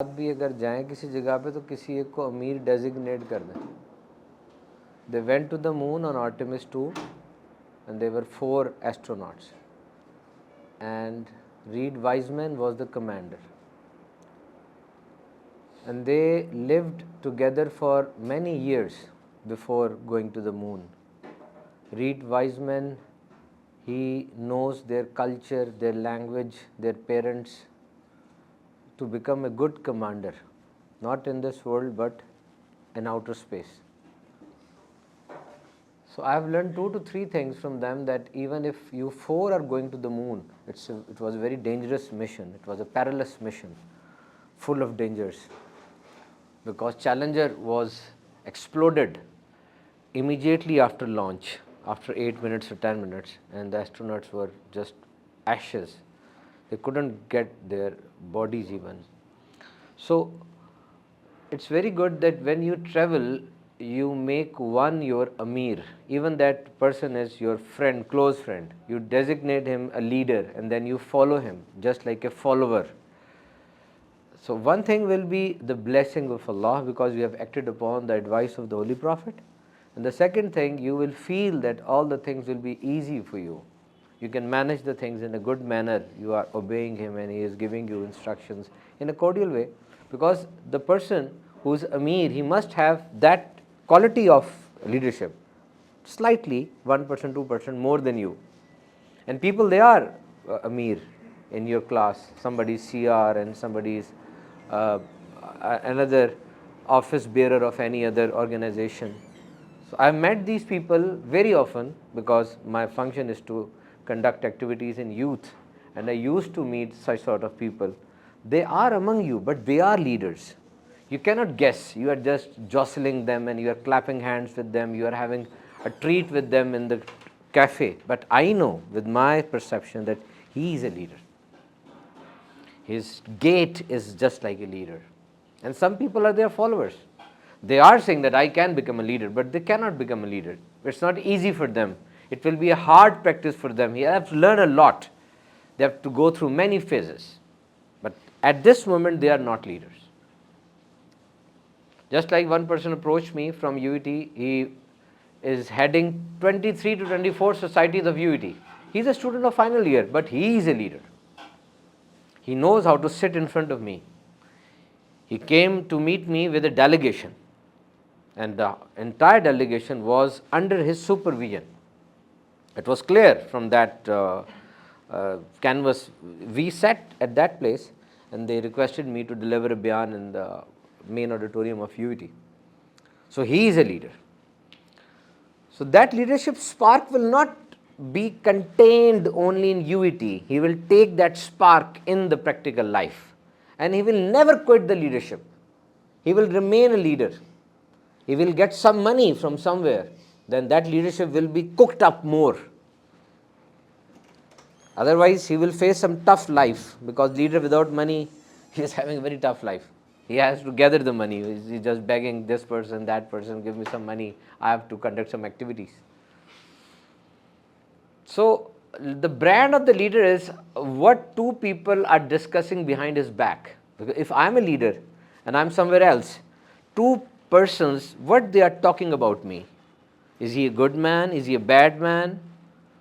بھی اگر جائیں کسی جگہ پہ تو کسی ایک کو امیر ڈیزگنیٹ کر دیں. They went to the moon on Artemis 2 and there were 4 astronauts and Reed Wiseman was the commander. And they lived together for many years before going to the moon. Reed Wiseman, he knows their culture, their language, their parents, to become a good commander, not in this world but in outer space. So I have learned 2 to 3 things from them, that even if you 4 are going to the moon, it was a very dangerous mission. It was a perilous mission, full of dangers, because Challenger was exploded immediately after launch, after 8 minutes or 10 minutes, and the astronauts were just ashes. They couldn't get their bodies even. So it's very good that when you travel, you make one your Amir. Even that person is your friend, close friend. You designate him a leader and then you follow him just like a follower. So one thing will be the blessing of Allah, because you have acted upon the advice of the Holy Prophet. And the second thing, you will feel that all the things will be easy for you. You can manage the things in a good manner. You are obeying him and he is giving you instructions in a cordial way, because the person who is Amir, he must have that quality of leadership, slightly 1%, 2% more than you. And people, they are Amir in your class. Somebody is CR and somebody is another office bearer of any other organization. So I have met these people very often, because my function is to conduct activities in youth, and I used to meet such sort of people. They are among you, but they are leaders. You cannot guess. You are just jostling them and you are clapping hands with them. You are having a treat with them in the cafe. But I know with my perception that he is a leader. His gait is just like a leader. And some people are their followers. They are saying that I can become a leader, but they cannot become a leader. It's not easy for them. It will be a hard practice for them. They have to learn a lot. They have to go through many phases. But at this moment, they are not leaders. Just like one person approached me from UET, he is heading 23 to 24 societies of UET. He's a student of final year, but he is a leader. He knows how to sit in front of me. He came to meet me with a delegation, and the entire delegation was under his supervision. It was clear from that canvas. We sat at that place and they requested me to deliver a bayan in the main auditorium of UET. So he is a leader. So that leadership spark will not be contained only in UET. He will take that spark in the practical life, and he will never quit the leadership. He will remain a leader. He will get some money from somewhere, then that leadership will be cooked up more. Otherwise, he will face some tough life, because leader without money, he is having a very tough life. He has to gather the money. He's just begging this person, that person, give me some money. I have to conduct some activities. So the brand of the leader is what 2 people are discussing behind his back. Because if I'm a leader and I'm somewhere else, 2 persons, what they are talking about me. Is he a good man? Is he a bad man?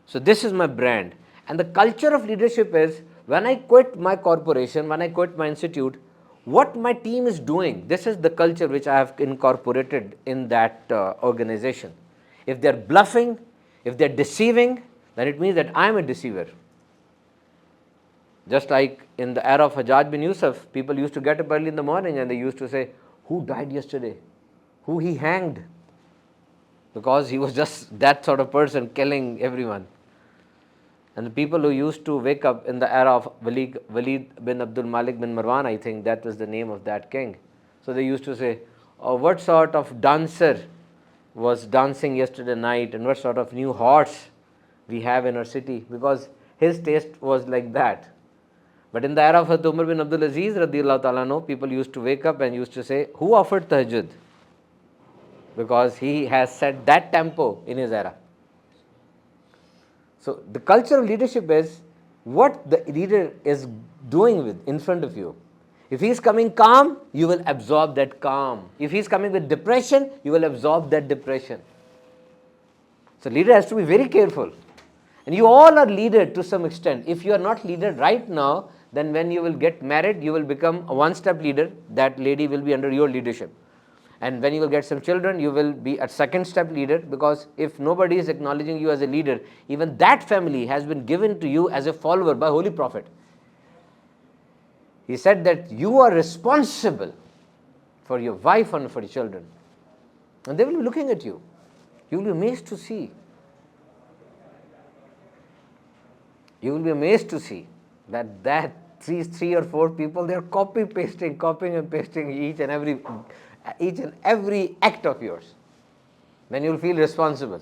So this is my brand. And the culture of leadership is, when I quit my corporation, when I quit my institute, what my team is doing, this is the culture which I have incorporated in that organization. If they're bluffing, if they're deceiving, then it means that I'm a deceiver. Just like in the era of Hajjaj bin Yusuf, people used to get up early in the morning and they used to say, who died yesterday? Who he hanged? Because he was just that sort of person, killing everyone. And the people who used to wake up in the era of Walid bin Abdul Malik bin Marwan, I think that was the name of that king. So they used to say, oh, what sort of dancer was dancing yesterday night, and what sort of new horse we have in our city, because his taste was like that. But in the era of Umar bin Abdul Aziz radiallahu ta'ala anhu, people used to wake up and used to say, who offered tahajjud? Because he has set that tempo in his era. So the culture of leadership is what the leader is doing with in front of you. If he is coming calm, you will absorb that calm. If he is coming with depression, you will absorb that depression. So leader has to be very careful. And you all are leaded to some extent. If you are not leaded right now, then when you will get married, you will become a one-step leader. That lady will be under your leadership. And when you will get some children, you will be a second-step leader, because if nobody is acknowledging you as a leader, even that family has been given to you as a follower by Holy Prophet. He said that you are responsible for your wife and for your children. And they will be looking at you. You will be amazed to see. You will be amazed to see that three or four people, they are copying and pasting each and every act of yours. Then you will feel responsible.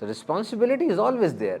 So responsibility is always there.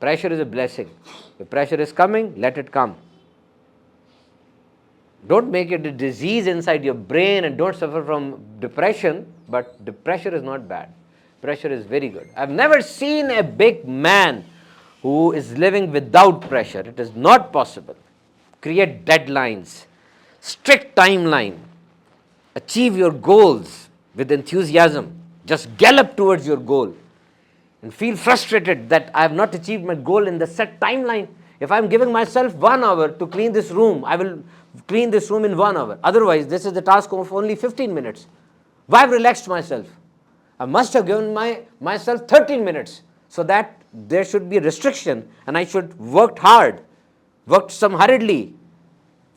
Pressure is a blessing. If pressure is coming, let it come. Don't make it a disease inside your brain and don't suffer from depression, but the pressure is not bad. Pressure is very good. I've never seen a big man who is living without pressure. It is not possible. Create deadlines, strict timeline, achieve your goals with enthusiasm. Just gallop towards your goal. And feel frustrated that I have not achieved my goal in the set timeline. If I am giving myself 1 hour to clean this room, I will clean this room in 1 hour. Otherwise, this is the task of only 15 minutes. Why have relaxed myself? I must have given myself 13 minutes so that there should be a restriction and I should worked hard, worked some hurriedly,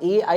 AI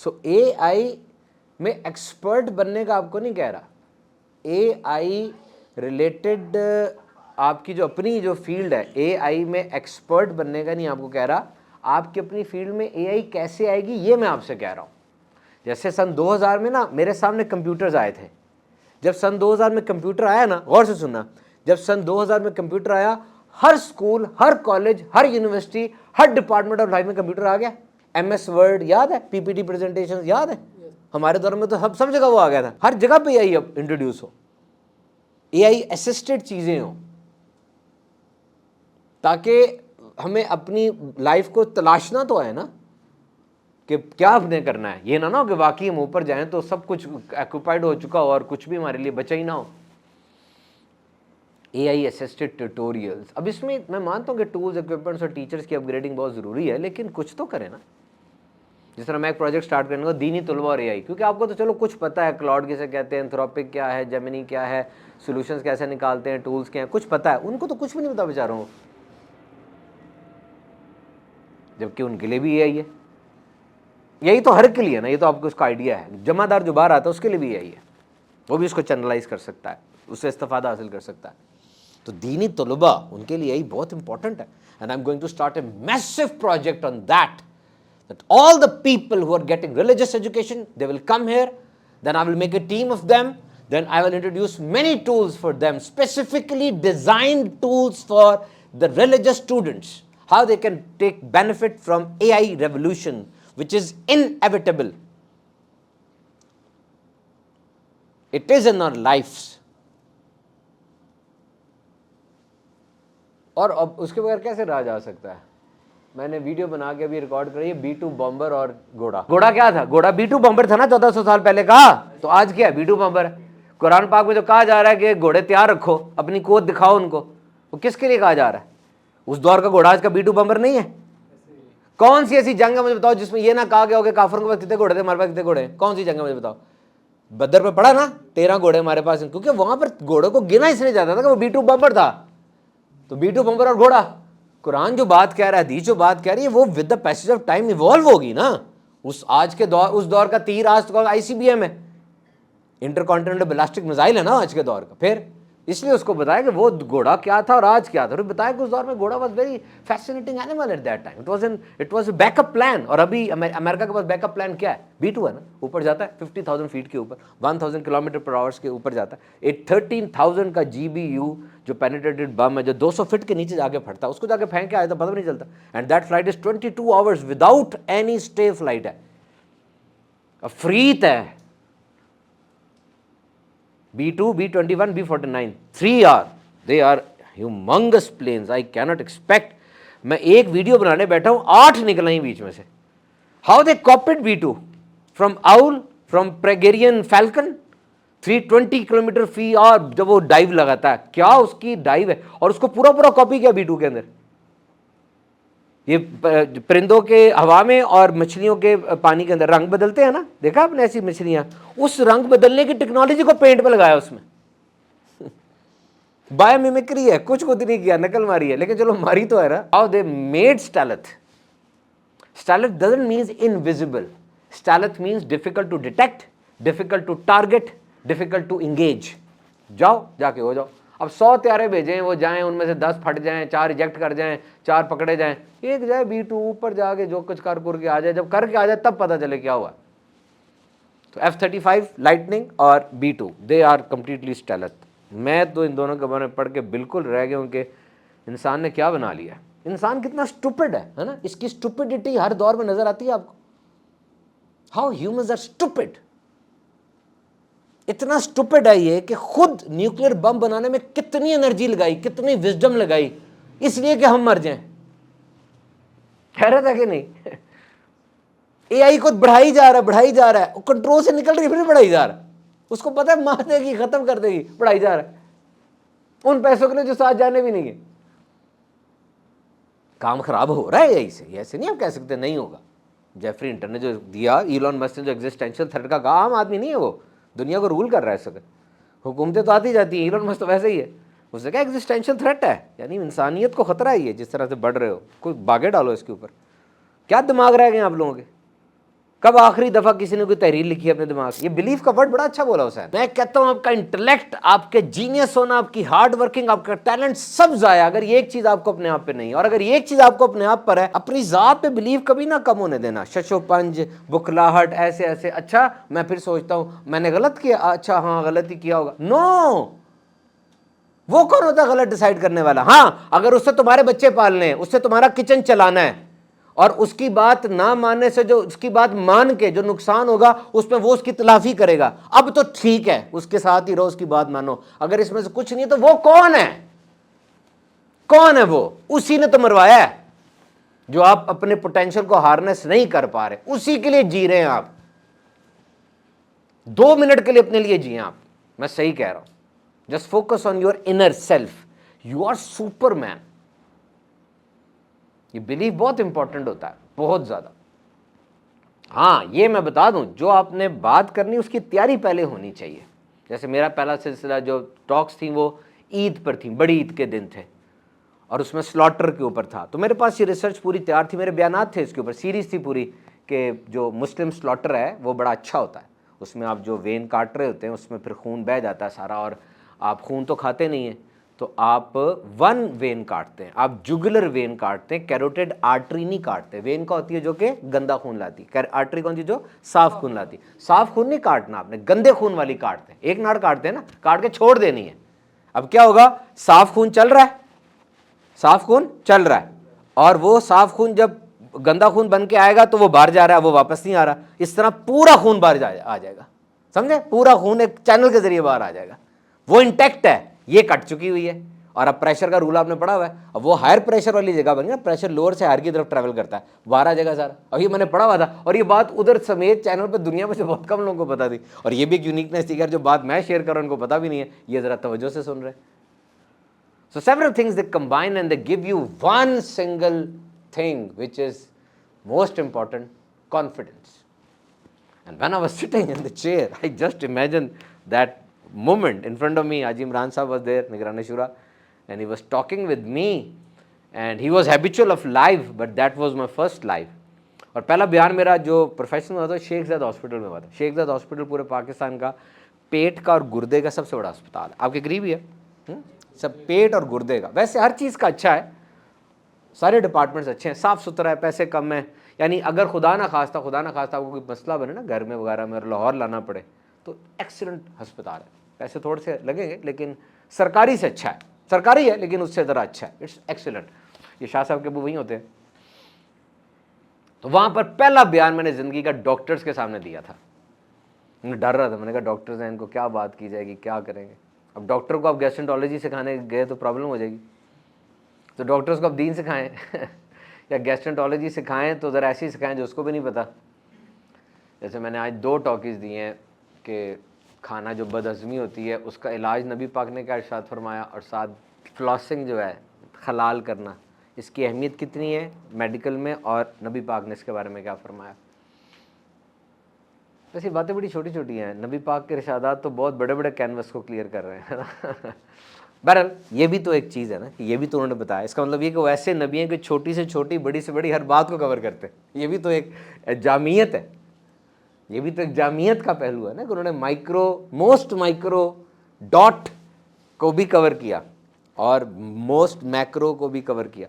سو اے آئی میں expert بننے کا آپ کو نہیں کہہ رہا, اے I related آپ کی جو اپنی جو فیلڈ ہے, اے آئی میں ایکسپرٹ بننے کا نہیں آپ کو کہہ رہا, آپ کی اپنی فیلڈ میں اے آئی کیسے آئے گی یہ میں آپ سے کہہ رہا ہوں. جیسے سن 2000 میں نا میرے سامنے کمپیوٹرز آئے تھے. جب سن 2000 میں کمپیوٹر آیا نا, غور سے سننا, جب سن 2000 میں کمپیوٹر آیا, ہر اسکول, ہر کالج, ہر یونیورسٹی, ہر ڈپارٹمنٹ آف لائف میں کمپیوٹر آ گیا. ایم ایس ورڈ یاد ہے, پی پی ٹی پریزنٹیشن یاد ہے, ہمارے دور میں تو سب جگہ وہ آ گیا تھا, ہر جگہ پہ اے آئی اب انٹروڈیوس ہو, اے آئی اسسٹڈ چیزیں ہوں, تاکہ ہمیں اپنی لائف کو تلاشنا تو ہے نا کہ کیا ہم نے کرنا ہے. یہ نہ ہو کہ واقعی ہم اوپر جائیں تو سب کچھ ایکوپائڈ ہو چکا ہو اور کچھ بھی ہمارے لیے بچا ہی نہ ہو. اے آئی اسسٹڈ ٹیوٹوریلز, اب اس میں میں مانتا ہوں کہ ٹولز, اکوپمنٹس اور ٹیچرز کی اپ گریڈنگ بہت ضروری ہے, لیکن کچھ تو کریں نا. جس طرح میں ایک پروجیکٹ سٹارٹ کرنے کو دینی طلبہ اور اے آئی, کیونکہ آپ کو تو چلو کچھ پتہ ہے, کلاؤڈ کسے کہتے ہیں, انتھروپک کیا ہے, جیمنی کیا ہے, سولوشنز کیسے نکالتے ہیں, ٹولز کیا ہیں, کچھ پتہ ہے. ان کو تو کچھ بھی نہیں پتا بیچاروں کو, جبکہ ان کے لیے بھی اے آئی ہے. یہی تو ہر کے لیے نا, یہ تو آپ کو اس کا آئیڈیا ہے. جمع دار جو باہر آتا ہے اس کے لیے بھی یہی ہے, وہ بھی اس کو چینلائز کر سکتا ہے, اس سے استفادہ حاصل کر سکتا ہے. تو دینی طلبہ ان کے لیے یہی بہت امپورٹنٹ ہے. And I am going to start a meso project on that, that all the people who are getting religious education, they will come here, then I will make a team of them, then I will introduce many tools for them, specifically designed tools for the religious students, how they can take benefit from AI revolution, which is inevitable. It is in our lives. اور اب اس کے بغیر کیسے رہا جا سکتا ہے. میں نے ویڈیو بنا کے ابھی ریکارڈ کری ہے, B2 بمبر اور گھوڑا. گھوڑا کیا تھا؟ گھوڑا B2 بمبر تھا نا 1400 سال پہلے کا, تو آج کیا ہے؟ B2 بمبر ہے. قرآن پاک میں جو کہا جا رہا ہے کہ گھوڑے تیار رکھو, اپنی قوت دکھاؤ ان کو, وہ کس کے لیے کہا جا رہا ہے؟ اس دور کا گھوڑا آج کا B2 بمبر نہیں ہے. کون سی ایسی جنگ ہے مجھے بتاؤ جس میں یہ نہ کہا گیا ہو کہ کافروں کے پاس کتنے گھوڑے تھے, ہمارے پاس کتنے گھوڑے ہیں؟ کون سی جنگ ہے مجھے بتاؤ. بدر پہ پڑا نا 13 گھوڑے ہمارے پاس, کیونکہ وہاں پر گھوڑوں کو گنا اس لیے جاتا تھا کہ وہ B2 بمبر تھا. تو B2 بمبر اور گھوڑا, قرآن جو بات کہہ رہا ہے, حدیث جو بات کہہ رہی ہے, وہ with the passage of time evolve ہوگی نا. اس آج کے دور, اس دور کا تیر آج تو ICBM ہے, انٹر کانٹیننٹل بیلسٹک میزائل ہے نا آج کے دور کا. پھر اس لیے اس کو بتایا کہ وہ گھوڑا کیا تھا اور آج کیا تھا, اور بتایا کہ اس دور میں گھوڑا was very fascinating animal at that time. It was a back up plan. اور ابھی امریکہ کے پاس بیک اپ پلان کیا ہے؟ B2 ہے نا, اوپر جاتا ہے 50,000 فیٹ کے اوپر, 1000 کلومیٹر پر آورس کے اوپر جاتا ہے. ایک 13,000 کا GBU جو پینیٹریٹڈ بم ہے, جو 200 فٹ کے نیچے جا کے پھٹتا ہے, اس کو جا کے پھینک کے آیا تو پتہ بھی نہیں چلتا. And that flight is 22 hours without any stay flight ہے, افریت ہے. B2, B-21, B-49, 3 are, they are humongous planes. I cannot expect. میں ایک ویڈیو بنانے بیٹھا ہوں, 8 نکل ہیں بیچ میں سے. How they copied B2 from Owl, from Pregarian Falcon, 320 kilometre فی آور جب وہ ڈائیو لگاتا ہے, کیا اس کی ڈائیو ہے, اور اس کو پورا پورا کاپی کیا B2 کے اندر. یہ پرندوں کے ہوا میں اور مچھلیوں کے پانی کے اندر رنگ بدلتے ہیں نا, دیکھا آپ نے ایسی مچھلیاں, اس رنگ بدلنے کی ٹیکنالوجی کو پینٹ پہ لگایا اس میں. بایو میمکری ہے, کچھ خود نہیں کیا, نقل ماری ہے, لیکن چلو ماری تو ہے نا. How they made stealth. Stealth doesn't means invisible. Stealth means difficult to detect, difficult to target, difficult to engage. جاؤ جا کے ہو جاؤ. اب 100 طیارے بھیجیں, وہ جائیں, ان میں سے 10 پھٹ جائیں, 4 ریجیکٹ کر جائیں, 4 پکڑے جائیں, ایک جائے B2 اوپر جا کے جو کچھ کر کے آ جائے. جب کر کے آ جائے تب پتہ چلے کیا ہوا. تو F-35 لائٹننگ اور B2 they are completely stealth. میں تو ان دونوں کے بارے میں پڑھ کے بالکل رہ گیا ہوں کہ انسان نے کیا بنا لیا ہے. انسان کتنا اسٹوپڈ ہے نا, اس کی اسٹوپڈیٹی ہر دور میں نظر آتی ہے آپ کو. How humans are stupid. اتنا اسٹوپڈ ہے یہ کہ خود نیوکلیر بم بنانے میں کتنی انرجی لگائی, کتنی وزڈم لگائی, اس لیے کہ ہم مر جائیں. حیرت ہے کہ نہیں. اے آئی کو بڑھائی جا رہا ہے, کنٹرول سے نکل رہی پھر بڑھائی جا رہا ہے. اس کو پتہ ہے مار دے گی, ختم کر دے گی, بڑھائی جا رہا ہے ان پیسوں کے لیے جو ساتھ جانے بھی نہیں ہے. کام خراب ہو رہا ہے اے آئی سے, ایسے نہیں آپ کہہ سکتے نہیں ہوگا. جیفری ہنٹر نے جو دیا, ایلون مسک نے جو ایگزسٹینشیل تھریٹ کا کہا, عام آدمی نہیں ہے وہ, دنیا کو رول کر رہا ہے اس وقت. حکومتیں تو آتی جاتی ہیں, ایلون مسک تو ویسے ہی ہے. اس نے کہا ایگزسٹینشیل تھریٹ ہے, یعنی انسانیت کو خطرہ ہے یہ جس طرح سے بڑھ رہے ہو, کوئی باغے ڈالو اس کے اوپر. کیا دماغ رہ گئے آپ لوگوں کے. کب آخری دفعہ کسی نے کوئی تحریر لکھی ہے اپنے دماغ سے؟ یہ بلیف کا ورڈ بڑا اچھا بولا حسین. میں کہتا ہوں آپ کا انٹلیکٹ، آپ کے جینیس ہونا، آپ کی ہارڈ ورکنگ، آپ کا ٹیلنٹ سب ضائع اگر یہ ایک چیز آپ کو اپنے آپ پہ نہیں ہے. اور اگر یہ ایک چیز آپ کو اپنے آپ پر ہے، اپنی ذات پہ بلیف کبھی نہ کم ہونے دینا. ششو پنج، بکلاہٹ، ایسے ایسے، اچھا میں پھر سوچتا ہوں میں نے غلط کیا، اچھا ہاں غلط ہی کیا ہوگا. نو، وہ کون ہوتا ہے غلط ڈیسائیڈ کرنے والا؟ ہاں اگر اس سے تمہارے بچے پالنے ہیں، اس سے تمہارا کچن چلانا ہے، اور اس کی بات نہ ماننے سے جو اس کی بات مان کے جو نقصان ہوگا اس میں وہ اس کی تلافی کرے گا، اب تو ٹھیک ہے اس کے ساتھ ہی رہو، اس کی بات مانو. اگر اس میں سے کچھ نہیں تو وہ کون ہے؟ کون ہے وہ؟ اسی نے تو مروایا ہے جو آپ اپنے پوٹینشل کو ہارنس نہیں کر پا رہے. اسی کے لیے جی رہے ہیں آپ. 2 منٹ کے لیے اپنے لیے جیئیں آپ. میں صحیح کہہ رہا ہوں. Just focus on your inner self. You are super man. یہ بلیف بہت امپورٹنٹ ہوتا ہے، بہت زیادہ. ہاں یہ میں بتا دوں، جو آپ نے بات کرنی اس کی تیاری پہلے ہونی چاہیے. جیسے میرا پہلا سلسلہ جو ٹاکس تھیں وہ عید پر تھیں، بڑی عید کے دن تھے، اور اس میں سلاٹر کے اوپر تھا. تو میرے پاس یہ ریسرچ پوری تیار تھی، میرے بیانات تھے اس کے اوپر، سیریز تھی پوری کہ جو مسلم سلاٹر ہے وہ بڑا اچھا ہوتا ہے. اس میں آپ جو وین کاٹ رہے ہوتے ہیں اس میں پھر خون بہہ جاتا ہے سارا، اور آپ خون تو کھاتے نہیں ہیں تو آپ 1 وین کاٹتے ہیں، آپ جگلر وین کاٹتے ہیں، کیروٹیڈ آرٹری نہیں کاٹتے. وین کا ہوتی ہے جو کہ گندا خون لاتی، آرٹری کون سی جو صاف خون لاتی. صاف خون نہیں کاٹنا آپ نے، گندے خون والی کاٹتے ہیں. ایک ناڑ کاٹتے ہیں نا، کاٹ کے چھوڑ دینی ہے. اب کیا ہوگا؟ صاف خون چل رہا ہے، صاف خون چل رہا ہے، اور وہ صاف خون جب گندا خون بن کے آئے گا تو وہ باہر جا رہا ہے، وہ واپس نہیں آ رہا. اس طرح پورا خون باہر آ جائے گا. سمجھے؟ پورا خون ایک چینل کے ذریعے باہر آ جائے گا. وہ انٹیکٹ ہے، یہ کٹ چکی ہوئی ہے. اور اب پریشر کا رول آپ نے پڑھا ہوا ہے. اب وہ ہائر پریشر والی جگہ بن گیا، پریشر لوور سے ہائر کی طرف ٹریول کرتا ہے، باہر آ جائے گا سارا. اور یہ میں نے پڑھا ہوا تھا، اور یہ بات ادھر سمیت چینل پہ دنیا میں سے بہت کم لوگوں کو پتا تھی. اور یہ بھی ایک یونیکنیس تھی کہ جو بات میں شیئر کر رہا ہوں ان کو پتا بھی نہیں ہے، یہ ذرا توجہ سے سن رہے. So several things they combine and they give you one single thing which is most important: confidence. And when I was sitting in the chair, I just imagined that moment in front of me. Haji Imran Sahab was there, Nigarani Shura, and he was talking with me, and he was habitual of live, but that was my first live. اور پہلا بیان میرا جو professional ہوا تھا شیخ Zayed hospital میں ہوا تھا. شیخ زاید ہاسپٹل پورے پاکستان کا پیٹ کا اور گردے کا سب سے بڑا ہسپتال ہے، آپ کے قریب ہی ہے. سب پیٹ اور گردے کا، ویسے ہر چیز کا اچھا ہے، سارے ڈپارٹمنٹس اچھے ہیں، صاف ستھرا ہے، پیسے کم ہیں. یعنی اگر خدا نہ خواستہ آپ کو کوئی مسئلہ بنے نا گھر میں وغیرہ میں اور لاہور لانا پڑے تو ایکسیلنٹ ہسپتال ہے. پیسے تھوڑے سے لگیں گے لیکن سرکاری سے اچھا ہے. سرکاری ہے لیکن اس سے ذرا اچھا ہے. It's excellent. یہ شاہ صاحب کے ابو وہیں ہوتے ہیں. تو وہاں پر پہلا بیان میں نے زندگی کا ڈاکٹرز کے سامنے دیا تھا. میں ڈر رہا تھا، میں نے کہا ڈاکٹرز ہیں، ان کو کیا بات کی جائے گی، کیا کریں گے. اب ڈاکٹر کو آپ گیسٹرنٹالوجی سکھانے گئے تو پرابلم ہو جائے گی، تو ڈاکٹرز کو آپ دین سکھائیں یا گیسٹرنٹالوجی سکھائیں تو ذرا ایسی سکھائیں جو اس کو بھی نہیں پتہ. جیسے میں نے آج 2 ٹاکیز دی ہیں کہ کھانا جو بد ہضمی ہوتی ہے اس کا علاج نبی پاک نے کیا ارشاد فرمایا، اور ساتھ فلاسنگ جو ہے حلال کرنا، اس کی اہمیت کتنی ہے میڈیکل میں، اور نبی پاک نے اس کے بارے میں کیا فرمایا. ویسے باتیں بڑی چھوٹی چھوٹی ہیں، نبی پاک کے ارشادات تو بہت بڑے بڑے کینوس کو کلیئر کر رہے ہیں. بہرحال یہ بھی تو ایک چیز ہے نا کہ یہ بھی تو انہوں نے بتایا. اس کا مطلب یہ کہ وہ ایسے نبی ہیں کہ چھوٹی سے چھوٹی، بڑی سے بڑی ہر بات کو کور کرتے ہیں. یہ بھی تو ایک جامعیت ہے، یہ بھی تو ایک جامعیت کا پہلو ہے نا کہ انہوں نے موسٹ مائکرو ڈاٹ کو بھی کور کیا اور موسٹ میکرو کو بھی کور کیا.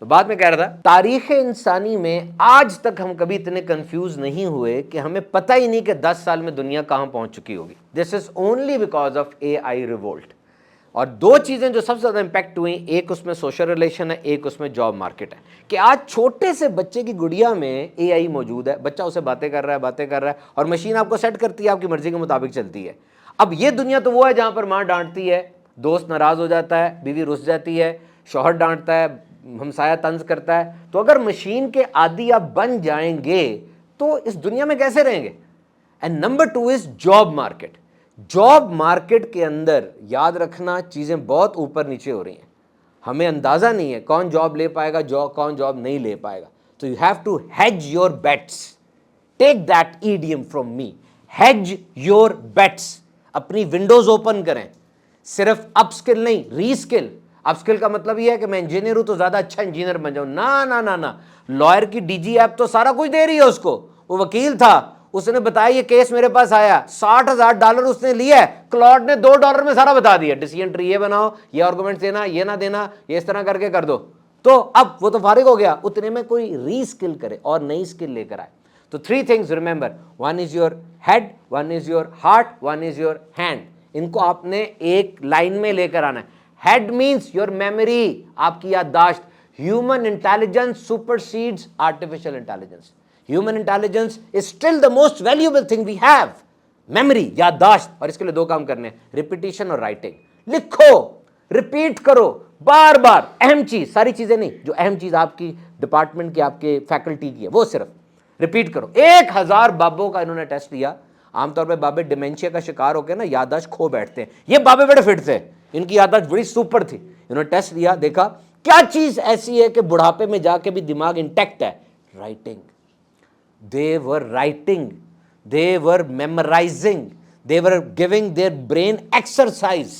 تو بعد میں کہہ رہا تھا تاریخ انسانی میں آج تک ہم کبھی اتنے کنفیوز نہیں ہوئے کہ ہمیں پتہ ہی نہیں کہ 10 سال میں دنیا کہاں پہنچ چکی ہوگی. This is only because of AI revolt. اور 2 چیزیں جو سب سے زیادہ امپیکٹ ہوئیں، ایک اس میں سوشل ریلیشن ہے، ایک اس میں جاب مارکیٹ ہے. کہ آج چھوٹے سے بچے کی گڑیا میں AI موجود ہے، بچہ اسے باتیں کر رہا ہے اور مشین آپ کو سیٹ کرتی ہے، آپ کی مرضی کے مطابق چلتی ہے. اب یہ دنیا تو وہ ہے جہاں پر ماں ڈانٹتی ہے، دوست ناراض ہو جاتا ہے، بیوی رس جاتی ہے، شوہر ڈانٹتا ہے، ہمسایہ طنز کرتا ہے. تو اگر مشین کے عادی آپ بن جائیں گے تو اس دنیا میں کیسے رہیں گے؟ And number 2 is job market. Job market کے اندر یاد رکھنا چیزیں بہت اوپر نیچے ہو رہی ہیں، ہمیں اندازہ نہیں ہے کون جاب لے پائے گا، کون جاب نہیں لے پائے گا. تو you have to hedge your bets. Take that adage from me, hedge your bets. اپنی ونڈوز اوپن کریں، صرف اپ اسکل نہیں، ری اسکل. اپ اسکل کا مطلب یہ ہے کہ میں انجینئر ہوں تو زیادہ اچھا انجینئر بن جاؤں. نہ، لائر کی DG ایپ تو سارا کچھ دے رہی ہے اس کو، وہ وکیل تھا, اس نے بتایا یہ کیس میرے پاس آیا, $60,000 اس نے لیا ہے, کلاڈ نے $2 میں سارا بتا دیا, ڈیسیژن ٹری یہ بناؤ, یہ آرگومنٹ دینا, یہ نہ دینا, یہ اس طرح کر کے کر دو. تو اب وہ تو فارغ ہو گیا, اتنے میں کوئی ری اسکل کرے اور نئی اسکل لے کر آئے. تو 3 things remember, one is your head, one is your heart, one is your hand. ان کو آپ نے ایک لائن میں لے کر آنا ہے. Head means your memory, آپ کی یادداشت. Human intelligence supersedes artificial intelligence. Human intelligence is still the most valuable thing we have. Memory, یادداشت, اور اس کے لیے 2 کام کرنے ہیں, repetition اور writing. لکھو, ریپیٹ کرو بار بار, اہم چیز, ساری چیزیں نہیں, جو اہم چیز آپ کی ڈپارٹمنٹ کی, آپ کے فیکلٹی کی ہے, وہ صرف ریپیٹ کرو. 1000 بابوں کا انہوں نے ٹیسٹ لیا. عام طور پہ بابے ڈیمینشیا کا شکار ہو کے نا یادداشت کھو بیٹھتے ہیں, یہ بابے بڑے فٹ تھے, ان کی یادداشت بڑی سپر تھی. انہوں نے ٹیسٹ لیا, دیکھا کیا چیز ایسی ہے کہ بڑھاپے میں جا کے بھی دماغ انٹیکٹ ہے. Writing. They were writing, they were memorizing, they were giving their brain exercise.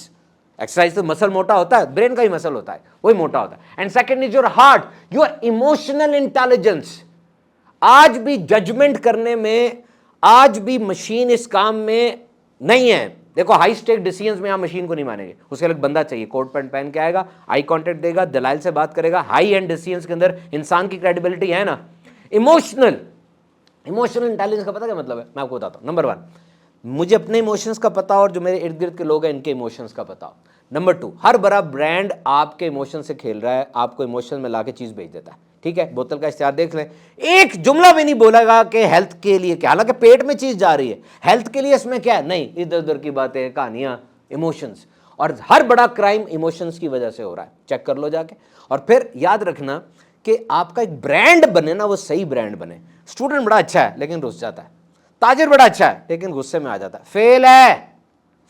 Exercise تو مسل موٹا ہوتا ہے, برین کا ہی مسل ہوتا ہے, وہی موٹا ہوتا ہے. And second is your heart, your emotional intelligence. آج بھی ججمنٹ کرنے میں, آج بھی مشین اس کام میں نہیں ہے. دیکھو ہائی اسٹیک ڈیسیژنز میں آپ مشین کو نہیں مانیں گے, اس کے لیے بندہ چاہیے, کوٹ پینٹ پہن کے آئے گا, آئی کانٹیکٹ دے گا, دلائل سے بات کرے گا. ہائی اینڈ ڈیسیژنز کے اندر انسان کی کریڈیبلٹی ہے نا. ایموشنل انٹیلیجنس کا پتہ کیا مطلب ہے, میں آپ کو بتاتا ہوں. نمبر 1, مجھے اپنے ایموشنز کا پتا اور جو میرے ارد گرد کے لوگ ہیں ان کے ایموشنز کا پتا. نمبر 2, ہر بڑا برانڈ آپ کے ایموشن سے کھیل رہا ہے, آپ کو ایموشن میں لا کے چیز بھیج دیتا ہے. ٹھیک ہے, بوتل کا اشتہار دیکھ لیں, ایک جملہ بھی نہیں بولا گا کہ ہیلتھ کے لیے کیا, حالانکہ پیٹ میں چیز جا رہی ہے, ہیلتھ کے لیے اس میں کیا ہے, نہیں, ادھر ادھر کی باتیں, کہانیاں, ایموشنز. اور ہر بڑا کرائم ایموشنز کی وجہ سے ہو رہا ہے, چیک کر لو جا کے. اور پھر یاد رکھنا کہ آپ کا ایک برانڈ بنے نا, وہ صحیح برانڈ بنے. اسٹوڈنٹ بڑا اچھا ہے لیکن رس جاتا ہے, تاجر بڑا اچھا ہے لیکن غصے میں آ جاتا ہے,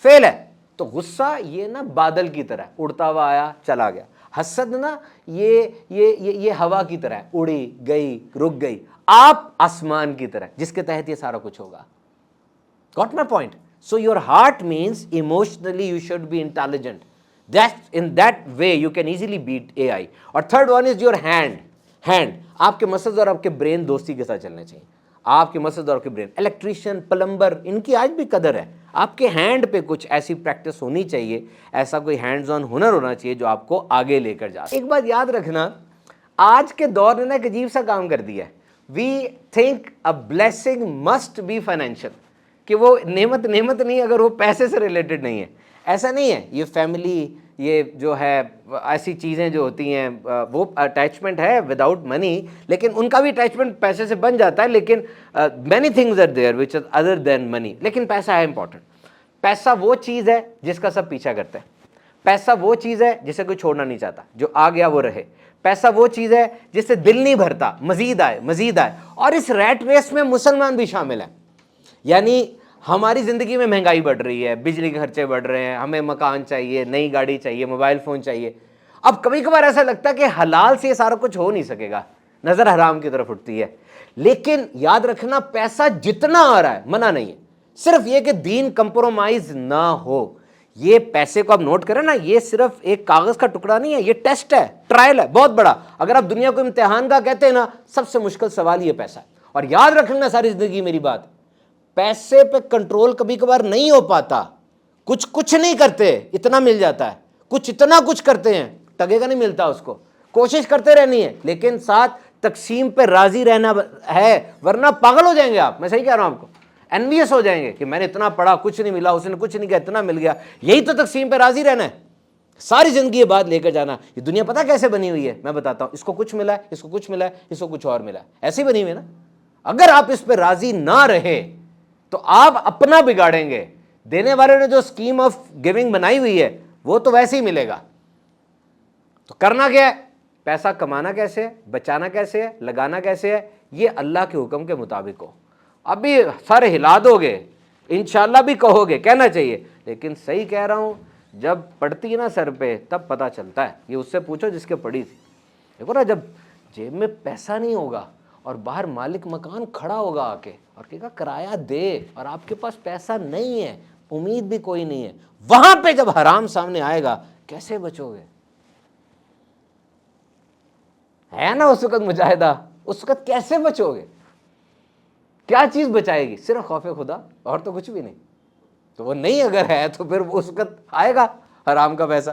فیل ہے. تو غصہ یہ نا بادل کی طرح اڑتا ہوا آیا چلا گیا. حسد نا یہ ہوا کی طرح اڑی گئی رک گئی. آپ آسمان کی طرح جس کے تحت یہ سارا کچھ ہوگا. Got my point? So your heart means emotionally you should be intelligent. In that way you can easily beat AI. اور third one is your hand. آپ کے مسلز اور آپ کے برین دوستی کے ساتھ چلنے چاہیے. آپ کے مسلز اور آپ کے برین, الیکٹریشین, پلمبر, ان کی آج بھی قدر ہے. آپ کے ہینڈ پہ کچھ ایسی پریکٹس ہونی چاہیے, ایسا کوئی ہینڈز آن ہنر ہونا چاہیے جو آپ کو آگے لے کر جا. ایک بات یاد رکھنا, آج کے دور نے نا ایک عجیب سا کام کر دیا ہے. We think a blessing must be financial, کہ وہ نعمت نہیں اگر وہ پیسے سے ریلیٹڈ نہیں ہے. ایسا نہیں ہے. یہ فیملی, یہ جو ہے ایسی چیزیں جو ہوتی ہیں وہ اٹیچمنٹ ہے وداؤٹ منی, لیکن ان کا بھی اٹیچمنٹ پیسے سے بن جاتا ہے. لیکن many things are there which are other than money, لیکن پیسہ ہے امپورٹنٹ. پیسہ وہ چیز ہے جس کا سب پیچھا کرتے ہیں. پیسہ وہ چیز ہے جسے کوئی چھوڑنا نہیں چاہتا, جو آ گیا وہ رہے. پیسہ وہ چیز ہے جس سے دل نہیں بھرتا, مزید آئے. اور اس ریٹ ریس میں مسلمان بھی شامل ہیں. یعنی ہماری زندگی میں مہنگائی بڑھ رہی ہے, بجلی کے خرچے بڑھ رہے ہیں, ہمیں مکان چاہیے, نئی گاڑی چاہیے, موبائل فون چاہیے. اب کبھی کبھار ایسا لگتا ہے کہ حلال سے یہ سارا کچھ ہو نہیں سکے گا, نظر حرام کی طرف اٹھتی ہے. لیکن یاد رکھنا پیسہ جتنا آ رہا ہے منع نہیں ہے, صرف یہ کہ دین کمپرومائز نہ ہو. یہ پیسے کو آپ نوٹ کریں نا, یہ صرف ایک کاغذ کا ٹکڑا نہیں ہے, یہ ٹیسٹ ہے, ٹرائل ہے بہت بڑا. اگر آپ دنیا کو امتحان کا کہتے ہیں نا, سب سے مشکل سوال یہ پیسہ ہے. اور یاد رکھنا ساری زندگی میری بات, پیسے پہ کنٹرول کبھی کبھار نہیں ہو پاتا. کچھ نہیں کرتے اتنا مل جاتا ہے, اتنا کچھ کرتے ہیں ٹگے کا نہیں ملتا اس کو. کوشش کرتے رہنی ہے لیکن ساتھ تقسیم پہ راضی رہنا ہے, ورنہ پاگل ہو جائیں گے آپ. میں صحیح کہہ رہا ہوں آپ کو, انویس ہو جائیں گے کہ میں نے اتنا پڑھا کچھ نہیں ملا, اس نے کچھ نہیں کیا اتنا مل گیا. یہی تو تقسیم پہ راضی رہنا ہے, ساری زندگی یہ بات لے کر جانا. یہ دنیا پتہ کیسے بنی ہوئی ہے, میں بتاتا ہوں. اس کو کچھ ملا ہے, اس کو کچھ ملا ہے, اس کو کچھ اور ملا ہے, ایسی بنی ہوئی ہے نا. اگر آپ اس پہ راضی نہ رہے تو آپ اپنا بگاڑیں گے. دینے والے نے جو اسکیم آف گیونگ بنائی ہوئی ہے وہ تو ویسے ہی ملے گا. تو کرنا کیا ہے, پیسہ کمانا کیسے ہے, بچانا کیسے ہے, لگانا کیسے ہے, یہ اللہ کے حکم کے مطابق ہو. ابھی سر ہلا دو گے, انشاءاللہ بھی کہو گے, کہنا چاہیے, لیکن صحیح کہہ رہا ہوں, جب پڑتی ہے نا سر پہ تب پتہ چلتا ہے. یہ اس سے پوچھو جس کے پڑی تھی. دیکھو نا, جب جیب میں پیسہ نہیں ہوگا اور باہر مالک مکان کھڑا ہوگا آ کے اور کہے گا کرایہ دے, اور آپ کے پاس پیسہ نہیں ہے, امید بھی کوئی نہیں ہے, وہاں پہ جب حرام سامنے آئے گا کیسے بچو گے؟ ہے نا اس وقت مجاہدہ, اس وقت کیسے بچو گے؟ کیا چیز بچائے گی؟ صرف خوف خدا اور تو کچھ بھی نہیں. تو وہ نہیں اگر ہے تو پھر اس وقت آئے گا حرام کا پیسہ.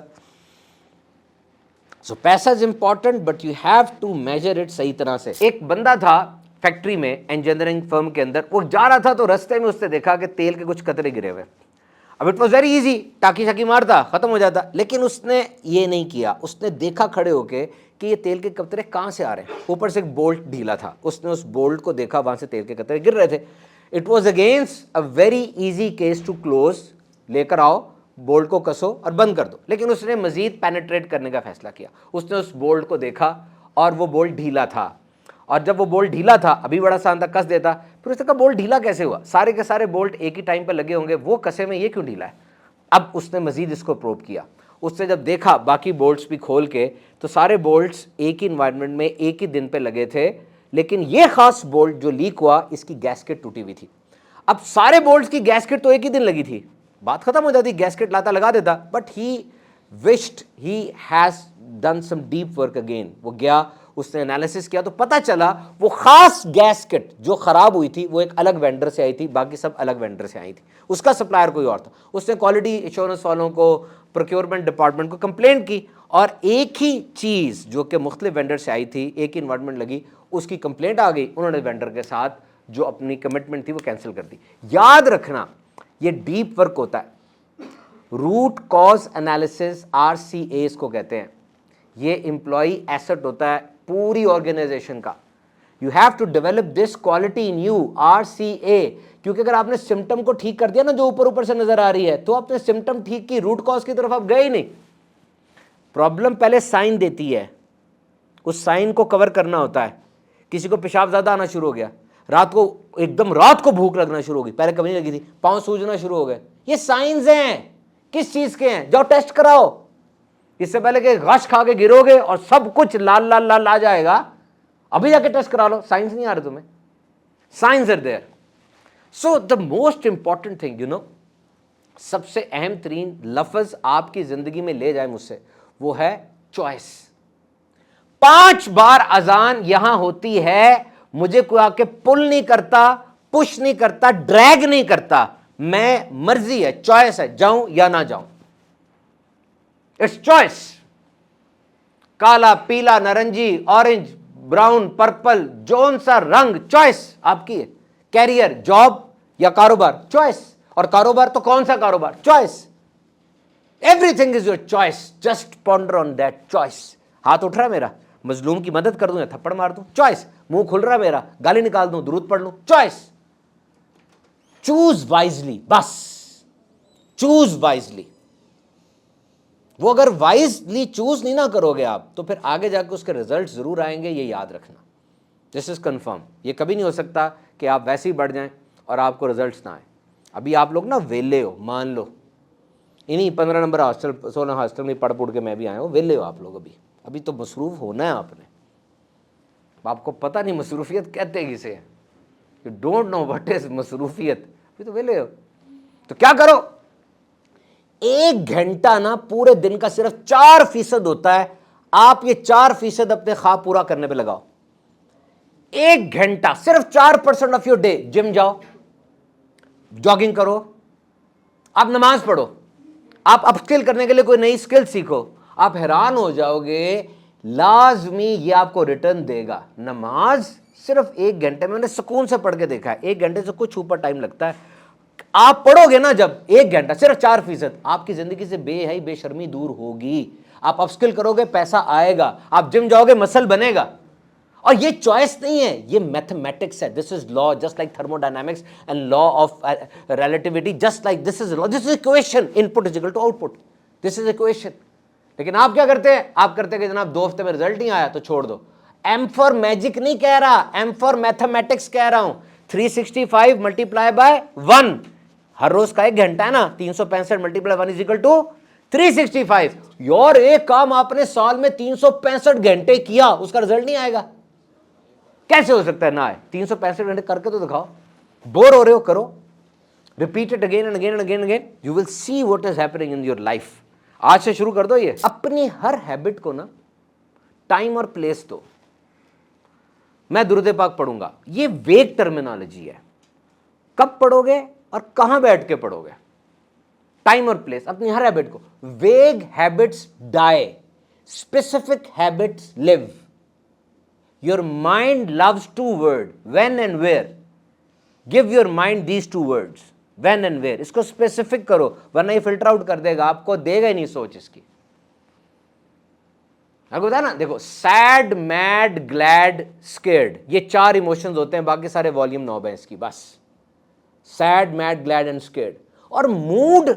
سو پیسہ is important but you have to measure it صحیح طرح سے. ایک بندہ تھا فیکٹری میں انجینئرنگ فرم کے اندر, وہ جا رہا تھا تو رستے میں اس نے دیکھا کہ تیل کے کچھ قطرے گرے ہوئے. اب اٹ واز ویری ایزی, ٹاکی شاکی مارتا ختم ہو جاتا, لیکن اس نے یہ نہیں کیا. اس نے دیکھا کھڑے ہو کے کہ یہ تیل کے قطرے کہاں سے آ رہے ہیں. اوپر سے ایک بولٹ ڈھیلا تھا, اس نے اس بولٹ کو دیکھا, وہاں سے تیل کے قطرے گر رہے تھے. It was against a very easy case to close, لے کر آؤ, بولٹ کو کسو اور بند کر دو. لیکن اس نے مزید پینیٹریٹ کرنے کا فیصلہ کیا. اس نے اس بولٹ کو دیکھا اور وہ بولٹ ڈھیلا تھا, اور جب وہ بولٹ ڈھیلا تھا, ابھی بڑا آسان تھا, کس دیتا. پھر اس نے کہا بولٹ ڈھیلا کیسے ہوا؟ سارے کے سارے بولٹ ایک ہی ٹائم پہ لگے ہوں گے, وہ کسے میں یہ کیوں ڈھیلا ہے؟ اب اس نے مزید اس کو پروب کیا. اس نے جب دیکھا باقی بولٹس بھی کھول کے, تو سارے بولٹس ایک ہی انوائرمنٹ میں ایک ہی دن پہ لگے تھے, لیکن یہ خاص بولٹ جو لیک ہوا اس کی گیسکٹ ٹوٹی ہوئی تھی. اب سارے بولٹس کی گیسکٹ تو ایک ہی دن لگی تھی, بات ختم ہو جاتی, گیسکٹ لاتا لگا دیتا. But he wished he has done some deep work again. وہ گیا, اس نے انالیسس کیا, تو پتہ چلا وہ خاص گیسکٹ جو خراب ہوئی تھی وہ ایک الگ وینڈر سے آئی تھی, باقی سب الگ وینڈر سے آئی تھی. اس کا سپلائر کوئی اور تھا. اس نے کوالٹی ایشورنس والوں کو, پروکیورمنٹ ڈپارٹمنٹ کو کمپلینٹ کی, اور ایک ہی چیز جو کہ مختلف وینڈر سے آئی تھی, ایک ہی انوائرمنٹ لگی, اس کی کمپلینٹ آ گئی. انہوں نے وینڈر کے ساتھ جو اپنی کمٹمنٹ تھی وہ کینسل کر دی. یاد رکھنا یہ ڈیپ ورک ہوتا ہے. روٹ کاز انالیسس RCA کو کہتے ہیں. یہ امپلائی ایسٹ ہوتا ہے پوری آرگنائزیشن کا. You have to develop this quality in you, RCA. کیونکہ اگر آپ نے سمٹم کو ٹھیک کر دیا نا جو اوپر اوپر سے نظر آ رہی ہے, تو آپ نے سمٹم ٹھیک کی, روٹ کاز کی طرف آپ گئے ہی نہیں. پرابلم پہلے سائن دیتی ہے, اس سائن کو کور کرنا ہوتا ہے. کسی کو پیشاب زیادہ آنا شروع ہو گیا, رات کو ایک دم رات کو بھوک لگنا شروع ہو گئی, پہلے کبھی نہیں لگی تھی, پاؤں سوجنا شروع ہو گئے, یہ سائنز ہیں. کس چیز کے ہیں؟ جاؤ ٹیسٹ کراؤ. اس سے پہلے کہ غش کھا کے گرو گے اور سب کچھ لال لال لال آ جائے گا, ابھی جا کے ٹیسٹ کرا لو. سائنس نہیں آ رہا تمہیں, science are there. So the most important thing, you know, سب سے اہم ترین لفظ آپ کی زندگی میں لے جائے مجھ سے, وہ ہے چوائس. 5 بار اذان یہاں ہوتی ہے, مجھے کوئی آ کے پل نہیں کرتا, پش نہیں کرتا, ڈریگ نہیں کرتا. میں مرضی ہے, چوائس ہے, جاؤں یا نہ جاؤں. It's choice. کالا, پیلا, نارنجی, اورنج, براؤن, پرپل, جون سا رنگ, چوائس آپ کی ہے. کیریئر, جاب یا کاروبار, چوائس. اور کاروبار تو کون سا کاروبار؟ Choice. Every thing is your choice. Just ponder on that choice. ہاتھ اٹھ رہا ہے میرا, مظلوم کی مدد کر دوں یا تھپڑ مار دوں, چوائس. منہ کھل رہا ہے میرا, گالی نکال دوں, درود پڑھ لوں, چوائس. چوز وائزلی, بس چوز وائزلی. وہ اگر وائزلی چوز نہیں نہ کرو گے آپ, تو پھر آگے جا کے اس کے ریزلٹ ضرور آئیں گے, یہ یاد رکھنا. دس از کنفرم. یہ کبھی نہیں ہو سکتا کہ آپ ویسے ہی بڑھ جائیں اور آپ کو ریزلٹس نہ آئیں. ابھی آپ لوگ نا ویلے ہو, مان لو انہیں 15 نمبر ہاسٹل 16 ہاسٹل میں پڑھ کے میں بھی آیا ہوں, ویلے ہو آپ لوگ. ابھی تو مصروف ہونا ہے آپ نے. آپ کو پتہ نہیں مصروفیت کہتے کسے, you don't know what is مصروفیت. ابھی تو ویلے ہو, تو کیا کرو, 1 گھنٹہ نا پورے دن کا صرف 4% ہوتا ہے, آپ یہ 4% اپنے خواب پورا کرنے پہ لگاؤ. 1 گھنٹہ, صرف 4% آف یور ڈے. جم جاؤ, جاگنگ کرو, آپ نماز پڑھو, آپ اپ اسکل کرنے کے لیے کوئی نئی اسکل سیکھو. آپ حیران ہو جاؤ گے, لازمی یہ آپ کو ریٹرن دے گا. نماز صرف 1 گھنٹے میں, نے سکون سے پڑھ کے دیکھا ہے, 1 گھنٹے سے کچھ اوپر ٹائم لگتا ہے. آپ پڑھو گے نا جب 1 گھنٹہ, صرف 4%, آپ کی زندگی سے بے حیائی بے شرمی دور ہوگی. آپ اپ اسکل کرو گے, پیسہ آئے گا. آپ جم جاؤ گے, مسل بنے گا. اور یہ چوائس نہیں ہے, یہ میتھمیٹکس ہے. This is law, just like thermodynamics and law of relativity, just like this is law, this is equation. Input is equal to output, this is equation. لیکن آپ کیا کرتے ہیں, آپ کرتے کہ جناب 2 ہفتے میں رزلٹ نہیں آیا تو چھوڑ دو. ایم فار میجک نہیں کہہ رہا, ایم فار میتھمیٹکس کہہ رہا ہوں. 365 ملٹیپلائی بائی 1, ہر روز کا 1 گھنٹہ ہے نا, 365 ملٹیپلائی 1 از اکول ٹو 365. یار ایک کام آپ نے سال میں 365 گھنٹے کیا, اس کا رزلٹ نہیں آئے گا؟ کیسے ہو سکتا ہے نہ آئے؟ 365 گھنٹے کر کے تو دکھاؤ. بور ہو رہے ہو, کرو, repeat it again and again and again again, you will see what is happening in your life. آج سے شروع کر دو. یہ اپنی ہر ہیبٹ کو نا ٹائم اور پلیس دو. میں درود پاک پڑھوں گا, یہ ویگ ٹرمینالوجی ہے. کب پڑھو گے اور کہاں بیٹھ کے پڑھو گے, ٹائم اور پلیس, اپنی ہر ہیبٹ کو. Weak habits die, specific habits live. Your mind loves two word, when and where. Give your mind these two words, when and where. اس کو اسپیسیفک کرو, ورنہ یہ فلٹر آؤٹ کر دے گا, آپ کو دے گا ہی نہیں سوچ اس کی. آپ کو بتا نا, دیکھو سیڈ, میڈ, گلیڈ, اسکیئرڈ, یہ 4 ایموشنز ہوتے ہیں, باقی سارے والیوم 9 ہیں اس کی بس. Sad, mad, glad and scared. اور موڈ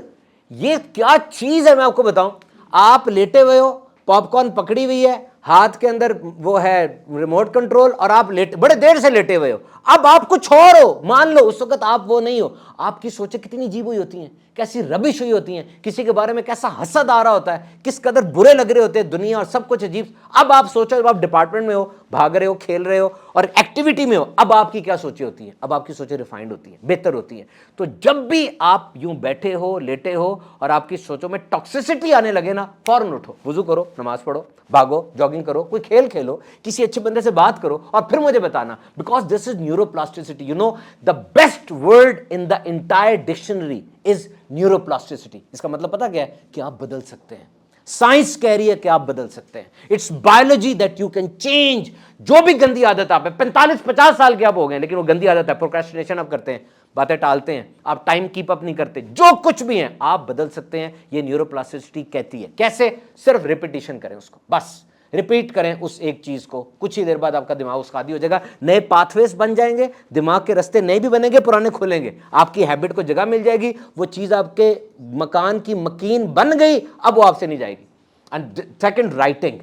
یہ کیا چیز ہے میں آپ کو بتاؤں. آپ لیٹے ہوئے ہو, پاپ کارن پکڑی ہوئی ہے, ہاتھ کے اندر وہ ہے ریموٹ کنٹرول, اور آپ بڑے دیر سے لیٹے ہوئے ہو. اب آپ کچھ اور ہو, مان لو اس وقت آپ وہ نہیں ہو. آپ کی سوچیں کتنی عجیب ہوئی ہوتی ہیں, کیسی ربش ہوئی ہوتی ہیں, کسی کے بارے میں کیسا حسد آ رہا ہوتا ہے, کس قدر برے لگ رہے ہوتے ہیں دنیا اور سب کچھ عجیب. اب آپ سوچو, جب آپ ڈپارٹمنٹ میں ہو, بھاگ رہے ہو, کھیل رہے ہو اور ایکٹیویٹی میں ہو, اب آپ کی کیا سوچیں ہوتی ہیں. اب آپ کی سوچیں ریفائنڈ ہوتی ہیں, بہتر ہوتی ہیں. تو جب بھی آپ یوں بیٹھے ہو, لیٹے ہو اور آپ کی سوچوں میں ٹاکسیسٹی آنے لگے نا, فوراً اٹھو, وضو کرو, نماز پڑھو, بھاگو, جاگنگ کرو, کوئی کھیل کھیلو, کسی اچھے بندے سے بات کرو, اور پھر مجھے بتانا. Because this is neuroplasticity. You know the best word in the entire dictionary is neuroplasticity. اس کا مطلب پتا کیا ہے, کہ آپ بدل سکتے ہیں. سائنس کہہ رہی ہے کہ آپ بدل سکتے ہیں. It's biology that you can change. جو بھی گندی عادت آپ ہے, 45-50 سال کے آپ ہو گئے, لیکن وہ گندی عادت ہے, پروکریسٹینیشن آپ کرتے ہیں, باتیں ٹالتے ہیں, آپ ٹائم کیپ اپ نہیں کرتے, جو کچھ بھی ہیں آپ بدل سکتے ہیں. یہ نیورو پلاسٹیسٹی کہتی ہے. کیسے؟ صرف ریپیٹیشن کریں اس کو, بس ریپیٹ کریں اس ایک چیز کو, کچھ ہی دیر بعد آپ کا دماغ اس کا عادی ہو جائے گا. نئے پاتھ ویز بن جائیں گے, دماغ کے رستے نئے بھی بنیں گے, پرانے کھلیں گے, آپ کی ہیبٹ کو جگہ مل جائے گی, وہ چیز آپ کے مکان کی مکین بن گئی, اب وہ آپ سے نہیں جائے گی. And second, writing.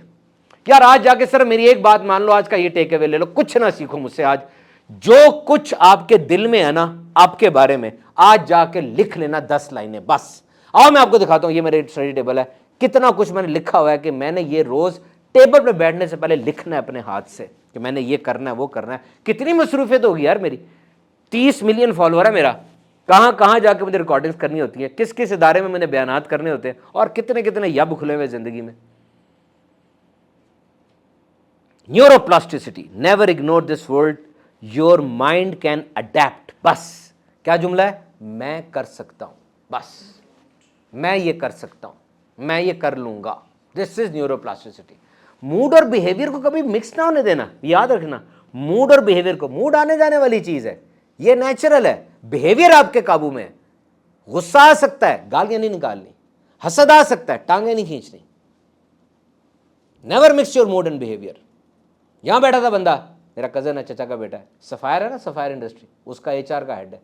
یار آج جا کے صرف میری ایک بات مان لو, آج کا یہ ٹیک اوے لے لو, کچھ نہ سیکھو مجھ سے. آج جو کچھ آپ کے دل میں ہے نا آپ کے بارے میں, آج جا کے لکھ لینا 10 لائنیں بس. آؤ میں آپ کو دکھاتا ہوں, یہ میرے اسٹڈی ٹیبل ہے, کتنا کچھ میں نے لکھا ہوا ہے کہ میں نے یہ روز ٹیبل پہ بیٹھنے سے پہلے لکھنا ہے اپنے ہاتھ سے, کہ میں نے یہ کرنا ہے, وہ کرنا ہے. کتنی مصروفیت ہوگی یار میری. 30 ملین فالوور ہے میرا, کہاں کہاں جا کے مجھے ریکارڈنگز کرنی ہوتی ہیں, کس کس ادارے میں میں نے بیانات کرنے ہوتے ہیں, اور کتنے کتنے یب کھلے ہوئے زندگی میں. Neuro plasticity, never ignore this word. Your mind can adapt. بس کیا جملہ ہے, میں کر سکتا ہوں, بس میں یہ کر سکتا ہوں, میں یہ کر لوں گا. دس از نیورو پلاسٹیسٹی. موڈ اور بیہیویئر کو کبھی مکس نہ ہونے دینا, یاد رکھنا. موڈ اور بیہیویئر کو, موڈ آنے جانے والی چیز ہے, یہ نیچرل ہے. بیہیویئر آپ کے قابو میں ہے. غصہ آ سکتا ہے, گالیاں نہیں نکالنی. حسد آ سکتا ہے, ٹانگیں نہیں کھینچنی. Never mix your mood and behaviour. یہاں بیٹھا تھا بندہ, میرا کزن ہے, چچا کا بیٹا ہے, سفائر ہے نا, سفائر انڈسٹری, اس کا HR کا ہیڈ ہے.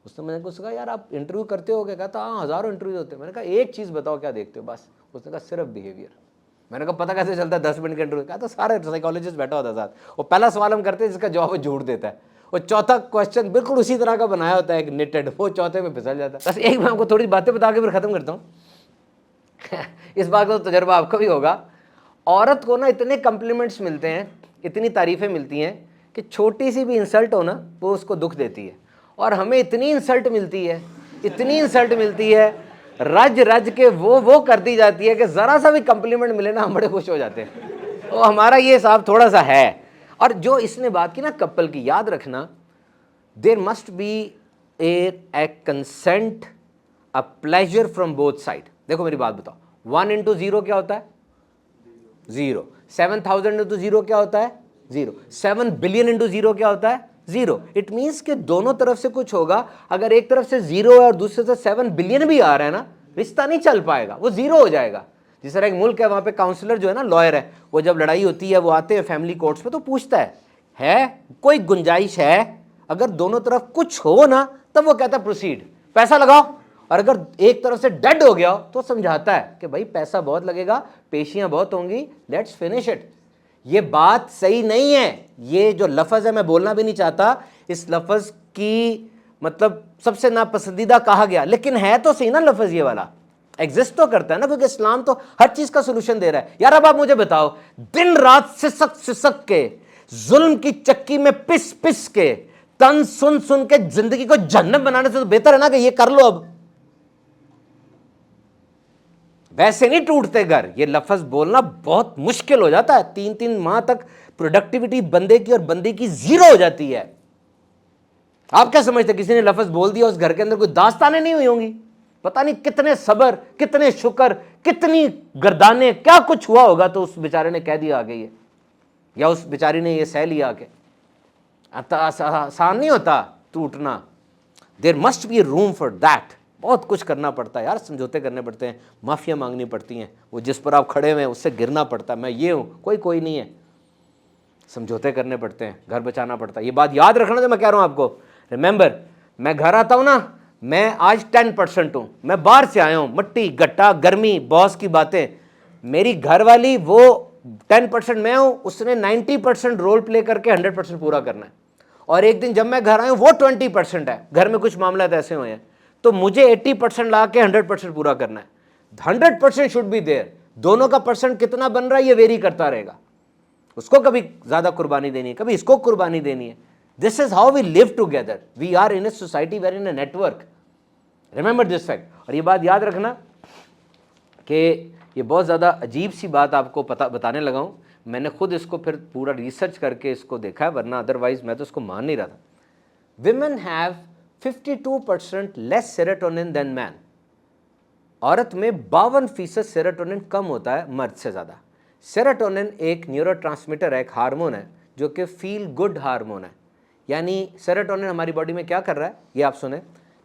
اس نے میں نے کہا یار آپ انٹرویو کرتے ہو گے؟ کہتا ہاں ہزاروں انٹرویو ہوتے ہیں. میں نے کہا ایک چیز بتاؤ کیا دیکھتے ہو؟ بس اس نے کہا صرف بیہیویئر. میں نے کہا پتہ کیسے چلتا ہے 10 منٹ کا انٹرویو؟ کہا تو سارے سائیکالوجسٹ بیٹھا ہوتا ہے ساتھ, وہ پہلا سوال ہم کرتے ہیں جس کا جواب وہ جھوٹ دیتا ہے, وہ چوتھا کوشچن بالکل اسی طرح کا بنایا ہوتا ہے ایک نیٹڈ, وہ چوتھے میں پھسل جاتا ہے. بس ایک میں آپ کو تھوڑی باتیں بتا کے پھر ختم کرتا ہوں. اس بات کا تجربہ آپ کا بھی ہوگا. عورت کو نا اتنے کمپلیمنٹس ملتے ہیں, اتنی تعریفیں ملتی ہیں کہ چھوٹی سی بھی انسلٹ ہو نا وہ اس کو دکھ دیتی ہے. اور ہمیں اتنی انسلٹ ملتی ہے, اتنی انسلٹ ملتی ہے, رج رج کے وہ کر دی جاتی ہے کہ ذرا سا بھی کمپلیمنٹ ملے نا ہم بڑے خوش ہو جاتے ہیں. تو ہمارا یہ حساب تھوڑا سا ہے. اور جو اس نے بات کی نا کپل کی, یاد رکھنا there must be a consent, a pleasure from both side. دیکھو میری بات بتاؤ, 1 into 0 کیا ہوتا ہے؟ 0. 7,000 into 0 کیا ہوتا ہے؟ 0. 7 billion into 0 کیا ہوتا ہے؟ 0. اٹ مینس کہ دونوں طرف سے کچھ ہوگا. اگر ایک طرف سے 0 ہے اور دوسرے سے 7 بلین بھی آ رہا ہے نا, رشتہ نہیں چل پائے گا, وہ 0 ہو جائے گا. جس طرح ایک ملک ہے وہاں پہ کاؤنسلر جو ہے نا, لائر ہے, وہ جب لڑائی ہوتی ہے وہ آتے ہیں فیملی کورٹس پہ تو پوچھتا ہے کوئی گنجائش ہے؟ اگر دونوں طرف کچھ ہو نا تب وہ کہتا ہے پروسیڈ, پیسہ لگاؤ. اور اگر ایک طرف سے ڈیڈ ہو گیا تو سمجھاتا ہے کہ بھائی پیسہ بہت لگے گا, پیشیاں بہت ہوں گی, لیٹس فنش اٹ. یہ بات صحیح نہیں ہے. یہ جو لفظ ہے میں بولنا بھی نہیں چاہتا, اس لفظ کی مطلب سب سے ناپسندیدہ کہا گیا, لیکن ہے تو صحیح نا لفظ, یہ والا ایگزسٹ تو کرتا ہے نا, کیونکہ اسلام تو ہر چیز کا سولوشن دے رہا ہے. یار اب آپ مجھے بتاؤ, دن رات سسک کے, ظلم کی چکی میں پس پس کے, تن سن کے زندگی کو جہنم بنانے سے تو بہتر ہے نا کہ یہ کر لو. اب ویسے نہیں ٹوٹتے گھر. یہ لفظ بولنا بہت مشکل ہو جاتا ہے, 3 ماہ تک پروڈکٹیوٹی بندے کی اور بندے کی 0 ہو جاتی ہے. آپ کیا سمجھتے کسی نے لفظ بول دیا اس گھر کے اندر کوئی داستانیں نہیں ہوئی ہوں گی؟ پتہ نہیں کتنے صبر، کتنے شکر، کتنی گردانے، کیا کچھ ہوا ہوگا تو اس بیچارے نے کہہ دیا آگے یہ، یا اس بیچاری نے یہ سہ لیا کہ آسان نہیں ہوتا ٹوٹنا. There must be room for that. بہت کچھ کرنا پڑتا ہے یار، سمجھوتے کرنے پڑتے ہیں، معافیاں مانگنی پڑتی ہیں، وہ جس پر آپ کھڑے ہوئے ہیں اس سے گرنا پڑتا ہے، میں یہ ہوں، کوئی نہیں ہے، سمجھوتے کرنے پڑتے ہیں، گھر بچانا پڑتا ہے. یہ بات یاد رکھنا جو میں کہہ رہا ہوں آپ کو. ریممبر، میں گھر آتا ہوں نا، میں آج 10% ہوں، میں باہر سے آیا ہوں، مٹی گٹا گرمی باس کی باتیں، میری گھر والی وہ 10% میں ہوں، اس نے 90% رول پلے کر کے 100% پورا کرنا ہے. اور ایک دن جب میں گھر آیا ہوں وہ 20% ہے، گھر میں کچھ معاملات ایسے ہوئے ہیں تو مجھے 80% لا کے 100% پورا کرنا ہے. 100% شوڈ بی دیر. دونوں کا پرسنٹ کتنا بن رہا ہے یہ ویری کرتا رہے گا. اس کو کبھی زیادہ قربانی دینی ہے، کبھی اس کو قربانی دینی ہے. This is how we live together. We are in a society where in a network. Remember this fact. اور یہ بات یاد رکھنا کہ یہ بہت زیادہ عجیب سی بات آپ کو بتانے لگا ہوں. میں نے خود اس کو پھر پورا ریسرچ کر کے اس کو دیکھا ہے، ورنہ ادروائز میں تو اس کو مان نہیں رہا تھا. ویمن ہیو 52% لیس سیروٹونن دین مین. عورت میں 52% سیروٹونن کم ہوتا ہے مرد سے زیادہ. سیروٹونن ایک نیورو ٹرانسمیٹر ہے، ایک ہارمون ہے جو کہ فیل گڈ ہارمون ہے. یعنی سیروٹونن ہماری باڈی میں کیا کر رہا ہے یہ آپ سنیں.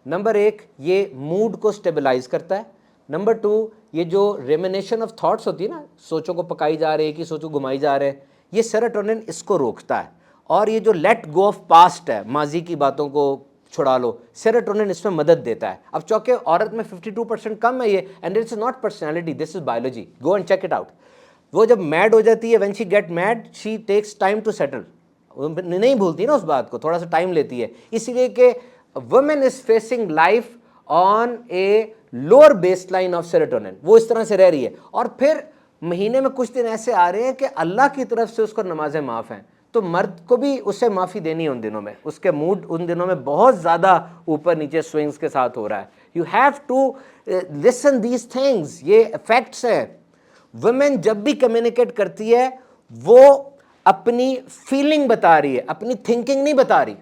نمبر 1 یہ موڈ کو سٹیبلائز کرتا ہے. نمبر 2 یہ جو ریمینیشن آف تھاٹس ہوتی ہے نا، سوچوں کو پکائی جا رہے ہیں کہ سوچوں گھمائی جا رہے ہیں، یہ سیروٹونن اس کو روکتا ہے. اور یہ جو لیٹ گو آف پاسٹ ہے، ماضی کی باتوں کو چھڑا لو، سیروٹونن اس میں مدد دیتا ہے. اب چونکہ عورت میں 52% کم ہے یہ، and it's not personality, this is biology. Go and check it out. وہ جب میڈ ہو جاتی ہے، when she get mad she takes time to settle. نہیں بھولتی نا اس بات کو، تھوڑا سا ٹائم لیتی ہے. اس لیے کہ woman is facing life on a lower base line of serotonin. وہ اس طرح سے رہ رہی ہے. اور پھر مہینے میں کچھ دن ایسے آ رہے ہیں کہ اللہ کی طرف سے اس کو نمازیں معاف ہیں، تو مرد کو بھی اسے معافی دینی ہے ان دنوں میں. اس کے موڈ ان دنوں میں بہت زیادہ اوپر نیچے سوئنگز کے ساتھ ہو رہا ہے. You have to listen these things. یہ فیکٹس ہیں. ویمن جب بھی کمیونیکیٹ کرتی ہے وہ اپنی فیلنگ بتا رہی ہے، اپنی تھنکنگ نہیں بتا رہی.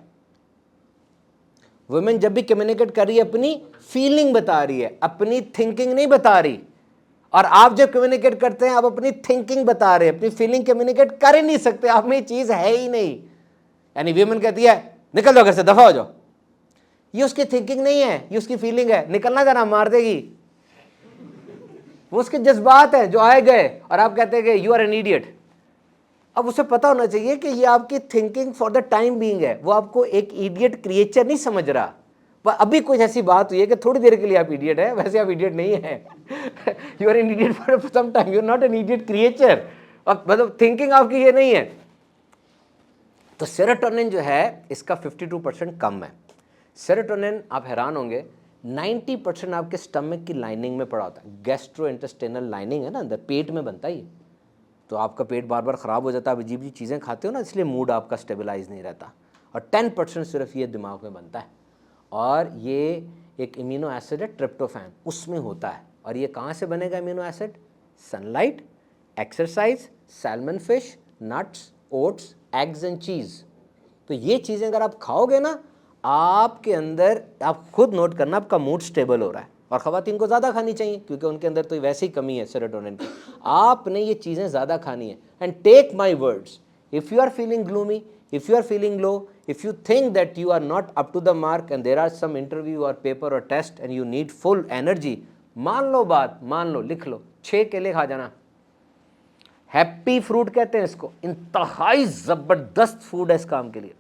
ویمن جب بھی کمیونیکیٹ کر رہی ہے اپنی فیلنگ بتا رہی ہے، اپنی تھنکنگ نہیں بتا رہی. اور آپ جب کمیونیکیٹ کرتے ہیں آپ اپنی تھنکنگ بتا رہے ہیں، اپنی فیلنگ کمیونیکیٹ کر ہی نہیں سکتے، آپ میں یہ چیز ہے ہی نہیں. یعنی ویمن کہتی ہے نکل جاؤ گھر سے، دفعہ ہو جاؤ. یہ اس کی تھنکنگ نہیں ہے، یہ اس کی فیلنگ ہے. نکلنا جانا مار دے گی. وہ اس کے جذبات ہیں جو آئے گئے، اور آپ کہتے ہیں کہ یو آر این ایڈیٹ. اب اسے پتا ہونا چاہیے کہ یہ آپ کی thinking for the time being ہے. وہ آپ کو ایک ایڈیٹ کریچر نہیں سمجھ رہا. ابھی کچھ ایسی بات ہوئی ہے کہ تھوڑی دیر کے لیے آپ ایڈیٹ ہے، ویسے آپ ایڈیٹ نہیں ہیں. You are an idiot for some time, you are not an idiot creature. مطلب تھنکنگ آپ کی یہ نہیں ہے. تو سیروٹونن جو ہے اس کا 52% کم ہے. سیروٹونن آپ حیران ہوں گے 90% آپ کے سٹمک کی لائننگ میں پڑا ہوتا ہے. گیسٹرو انٹسٹینل لائننگ ہے نا اندر، پیٹ میں بنتا ہے یہ. تو آپ کا پیٹ بار بار خراب ہو جاتا ہے، عجیب جی چیزیں کھاتے ہو نا، اس لیے موڈ آپ کا سٹیبلائز نہیں رہتا. اور 10% صرف یہ دماغ میں بنتا ہے. اور یہ ایک امینو ایسڈ ہے ٹرپٹوفین، اس میں ہوتا ہے. اور یہ کہاں سے بنے گا amino acid? Sunlight, exercise, salmon fish, nuts, oats, eggs and cheese. تو یہ چیزیں اگر آپ کھاؤ گے نا، آپ کے اندر، آپ خود نوٹ کرنا، آپ کا موڈ سٹیبل ہو رہا ہے. اور خواتین کو زیادہ کھانی چاہیے کیونکہ ان کے اندر تو ویسے ہی کمی ہے سیروٹونن کی. آپ نے یہ چیزیں زیادہ کھانی ہیں. And take my words, if you are feeling gloomy, if you are feeling low, if you think that you are not up to the mark and there are some interview or paper or test and you need full energy, مان لو بات، مان لو، لکھ لو، 6 کیلے کھا جانا. Happy fruit کہتے ہیں اس کو. انتہائی زبردست فوڈ ہے اس کام کے لیے.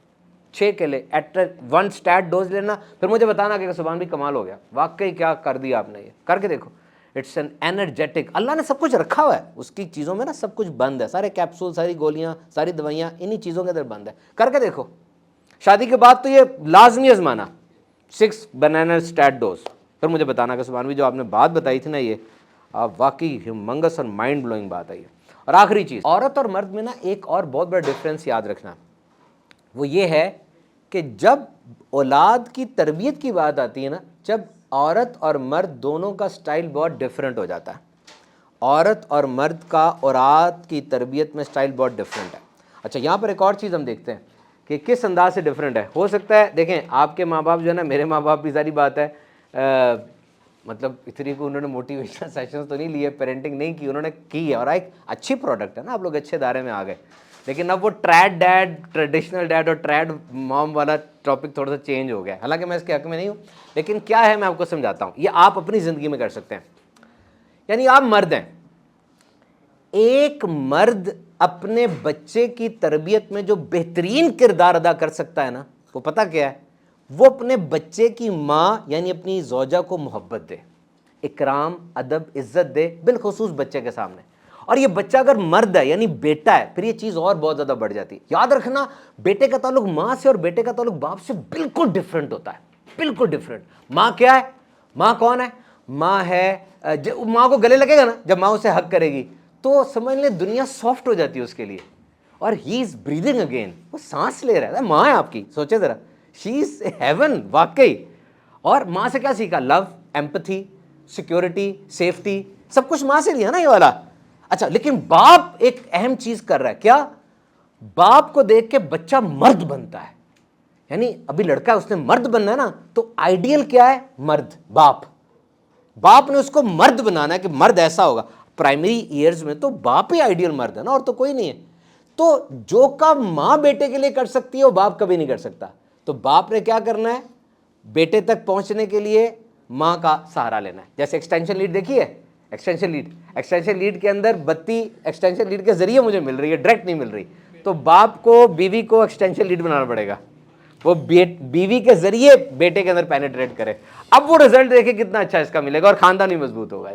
6 کیلے ایٹ 1 اسٹیٹ ڈوز لینا. پھر مجھے بتانا کہ سبحان بھی کمال ہو گیا، واقعی کیا کر دیا آپ نے، یہ کر کے دیکھو. It's an energetic. اللہ نے سب کچھ رکھا ہوا ہے اس کی چیزوں میں نا، سب کچھ بند ہے، سارے کیپسول، ساری گولیاں، ساری دوائیاں انہی چیزوں کے اندر بند ہے. کر کے دیکھو. شادی کے بعد تو یہ لازمی آزمانا. 6 بنانا اسٹیٹ ڈوز. پھر مجھے بتانا کہ سبحان بھی جو آپ نے بات بتائی تھی نا، یہ آپ واقعی ہیومنگس اور مائنڈ بلوئنگ بات ہے یہ. اور آخری چیز، عورت اور مرد میں نا ایک اور بہت بڑا ڈفرینس یاد رکھنا، وہ یہ ہے کہ جب اولاد کی تربیت کی بات آتی ہے نا، جب عورت اور مرد دونوں کا سٹائل بہت ڈیفرنٹ ہو جاتا ہے. عورت اور مرد کا اولاد کی تربیت میں سٹائل بہت ڈیفرنٹ ہے. اچھا یہاں پر ایک اور چیز ہم دیکھتے ہیں کہ کس انداز سے ڈفرینٹ ہے. ہو سکتا ہے دیکھیں آپ کے ماں باپ جو ہے نا, میرے ماں باپ بھی ظاہری بات ہے مطلب اتنی کو انہوں نے موٹیویشنل سیشنز تو نہیں لیے, پیرنٹنگ نہیں کی, انہوں نے کی ہے اور ایک اچھی پروڈکٹ ہے نا, آپ لوگ اچھے دائرے میں آ گئے. لیکن اب وہ ٹریڈ ڈیڈ, ٹریڈیشنل ڈیڈ اور ٹریڈ مام والا ٹاپک تھوڑا سا چینج ہو گیا. حالانکہ میں اس کے حق میں نہیں ہوں, لیکن کیا ہے میں آپ کو سمجھاتا ہوں. یہ آپ اپنی زندگی میں کر سکتے ہیں. یعنی آپ مرد ہیں, ایک مرد اپنے بچے کی تربیت میں جو بہترین کردار ادا کر سکتا ہے نا, وہ پتہ کیا ہے, وہ اپنے بچے کی ماں یعنی اپنی زوجہ کو محبت دے, اکرام, ادب, عزت دے, بالخصوص بچے کے سامنے. اور یہ بچہ اگر مرد ہے یعنی بیٹا ہے, پھر یہ چیز اور بہت زیادہ بڑھ جاتی ہے. یاد رکھنا بیٹے کا تعلق ماں سے اور بیٹے کا تعلق باپ سے بالکل ڈفرینٹ ہوتا ہے, بالکل ڈفرینٹ. ماں کیا ہے, ماں کون ہے, ماں ہے ماں کو گلے لگے گا نا جب ماں اسے حق کرے گی تو سمجھ لیں دنیا سافٹ ہو جاتی ہے اس کے لیے, اور ہی از بریدنگ اگین, وہ سانس لے رہا ہے. ماں ہے آپ کی, سوچے ذرا, شی از ہیون واقعی. اور ماں سے کیا سیکھا, لو, ایمپتھی, سیکیورٹی, سیفٹی, سب کچھ ماں سے لیا نا یہ والا. اچھا لیکن باپ ایک اہم چیز کر رہا ہے, کیا, باپ کو دیکھ کے بچہ مرد بنتا ہے. یعنی ابھی لڑکا ہے, اس نے مرد بننا ہے نا, تو آئیڈیل کیا ہے, مرد, باپ نے اس کو مرد بنانا ہے کہ مرد ایسا ہوگا. پرائمری ایئرز میں تو باپ ہی آئیڈیل مرد ہے نا, اور تو کوئی نہیں ہے. تو جو کام ماں بیٹے کے لیے کر سکتی ہے وہ باپ کبھی نہیں کر سکتا. تو باپ نے کیا کرنا ہے, بیٹے تک پہنچنے کے لیے ماں کا سہارا لینا ہے. جیسے ایکسٹینشن لیڈ دیکھی ہے, ایکسٹینشن لیڈ کے اندر بتی ایکسٹینشن لیڈ کے ذریعے مجھے مل رہی ہے, ڈائریکٹ نہیں مل رہی. تو باپ کو بیوی کو ایکسٹینشن لیڈ بنانا پڑے گا, وہ بیوی کے ذریعے بیٹے کے اندر پینیٹریٹ کرے. اب وہ رزلٹ دیکھے کتنا اچھا اس کا ملے گا, اور خاندان بھی مضبوط ہوگا.